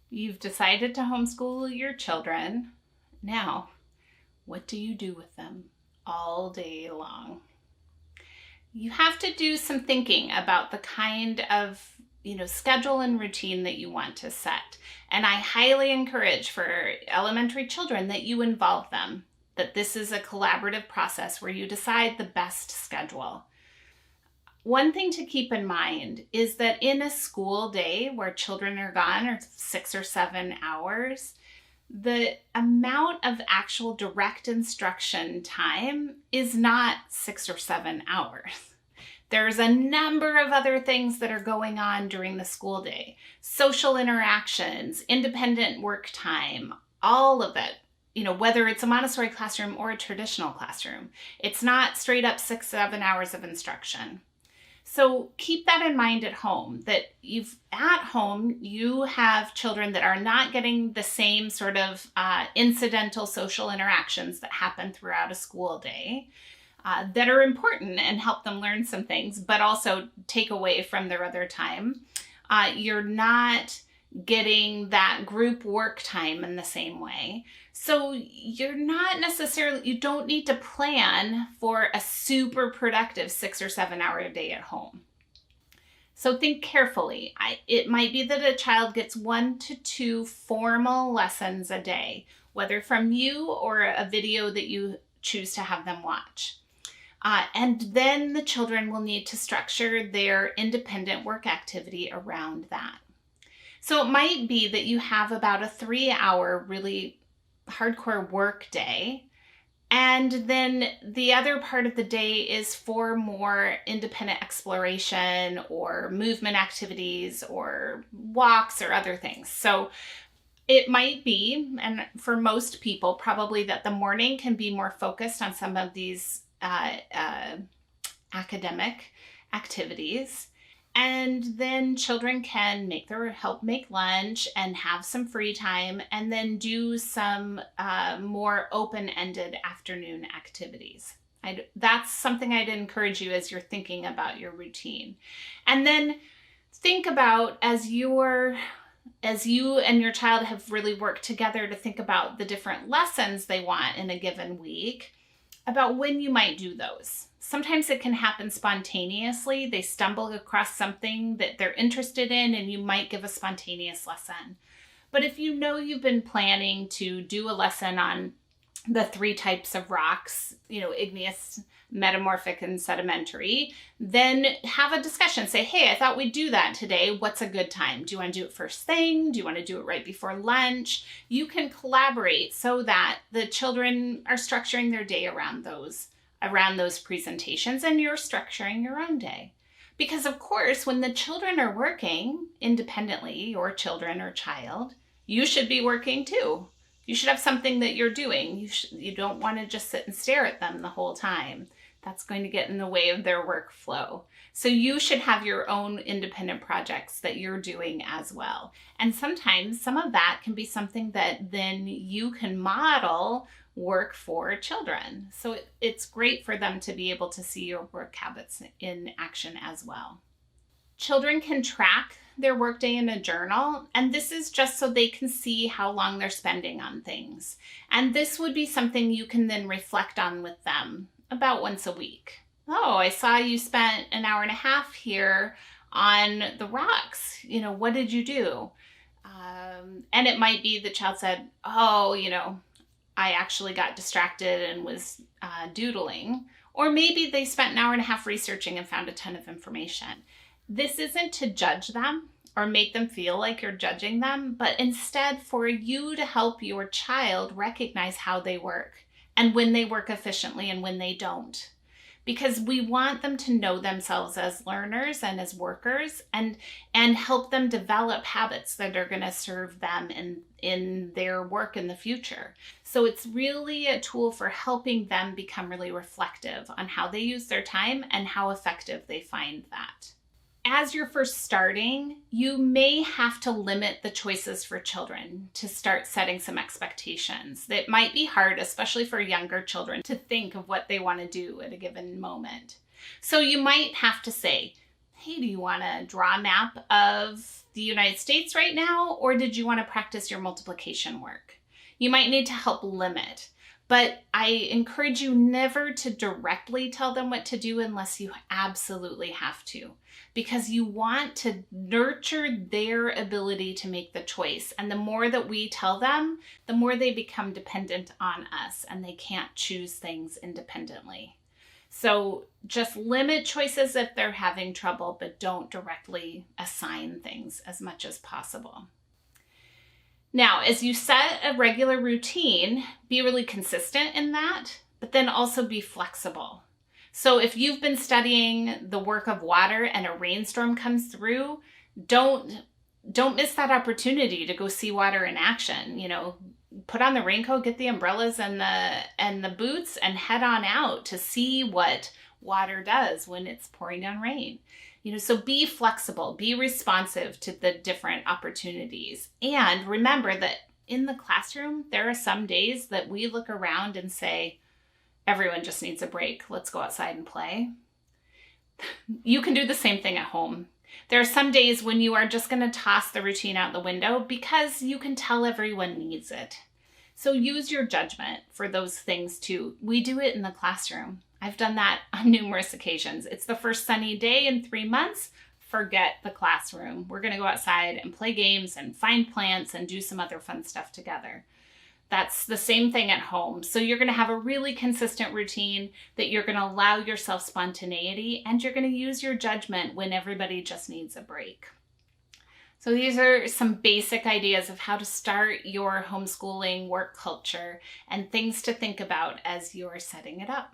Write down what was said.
You've decided to homeschool your children. Now, what do you do with them all day long? You have to do some thinking about the kind of schedule and routine that you want to set. And I highly encourage for elementary children that you involve them, that this is a collaborative process where you decide the best schedule. One thing to keep in mind is that in a school day where children are gone, or 6 or 7 hours, the amount of actual direct instruction time is not 6 or 7 hours. There's a number of other things that are going on during the school day. Social interactions, independent work time, all of it. Whether it's a Montessori classroom or a traditional classroom, it's not straight up 6, 7 hours of instruction. So keep that in mind at home, that at home you have children that are not getting the same sort of incidental social interactions that happen throughout a school day that are important and help them learn some things, but also take away from their other time. You're not getting that group work time in the same way. So you don't need to plan for a super productive 6 or 7 hour day at home. So think carefully. It might be that a child gets 1 to 2 formal lessons a day, whether from you or a video that you choose to have them watch. And then the children will need to structure their independent work activity around that. So it might be that you have about a 3-hour really hardcore work day, and then the other part of the day is for more independent exploration or movement activities or walks or other things. So it might be, and for most people probably, that the morning can be more focused on some of these academic activities. And then children can help make lunch and have some free time, and then do some more open-ended afternoon activities. That's something I'd encourage you as you're thinking about your routine. And then think about, as you and your child have really worked together to think about the different lessons they want in a given week, about when you might do those. Sometimes it can happen spontaneously. They stumble across something that they're interested in, and you might give a spontaneous lesson. But if you've been planning to do a lesson on the 3 types of rocks, igneous, metamorphic, and sedimentary, then have a discussion. Say, hey, I thought we'd do that today. What's a good time? Do you want to do it first thing? Do you want to do it right before lunch? You can collaborate so that the children are structuring their day around those presentations, and you're structuring your own day. Because of course, when the children are working independently, your children or child, you should be working too. You should have something that you're doing. You don't want to just sit and stare at them the whole time. That's going to get in the way of their workflow. So you should have your own independent projects that you're doing as well. And sometimes some of that can be something that then you can model work for children. So it's great for them to be able to see your work habits in action as well. Children can track their workday in a journal, and this is just so they can see how long they're spending on things. And this would be something you can then reflect on with them about once a week. Oh, I saw you spent an hour and a half here on the rocks. What did you do? And it might be the child said, oh, I actually got distracted and was doodling. Or maybe they spent an hour and a half researching and found a ton of information. This isn't to judge them or make them feel like you're judging them, but instead for you to help your child recognize how they work and when they work efficiently and when they don't. Because we want them to know themselves as learners and as workers, and help them develop habits that are going to serve them in their work in the future. So it's really a tool for helping them become really reflective on how they use their time and how effective they find that. As you're first starting, you may have to limit the choices for children to start setting some expectations. That might be hard, especially for younger children, to think of what they want to do at a given moment. So you might have to say, hey, do you want to draw a map of the United States right now, or did you want to practice your multiplication work? You might need to help limit, but I encourage you never to directly tell them what to do unless you absolutely have to, because you want to nurture their ability to make the choice. And the more that we tell them, the more they become dependent on us and they can't choose things independently. So just limit choices if they're having trouble, but don't directly assign things as much as possible. Now, as you set a regular routine, be really consistent in that, but then also be flexible. So if you've been studying the work of water and a rainstorm comes through, don't miss that opportunity to go see water in action. You know, put on the raincoat, get the umbrellas and the boots, and head on out to see what water does when it's pouring down rain. You know, so be flexible, be responsive to the different opportunities. And remember that in the classroom, there are some days that we look around and say, everyone just needs a break. Let's go outside and play. You can do the same thing at home. There are some days when you are just going to toss the routine out the window because you can tell everyone needs it. So use your judgment for those things too. We do it in the classroom. I've done that on numerous occasions. It's the first sunny day in 3 months. Forget the classroom. We're going to go outside and play games and find plants and do some other fun stuff together. That's the same thing at home. So you're going to have a really consistent routine that you're going to allow yourself spontaneity, and you're going to use your judgment when everybody just needs a break. So these are some basic ideas of how to start your homeschooling work culture and things to think about as you're setting it up.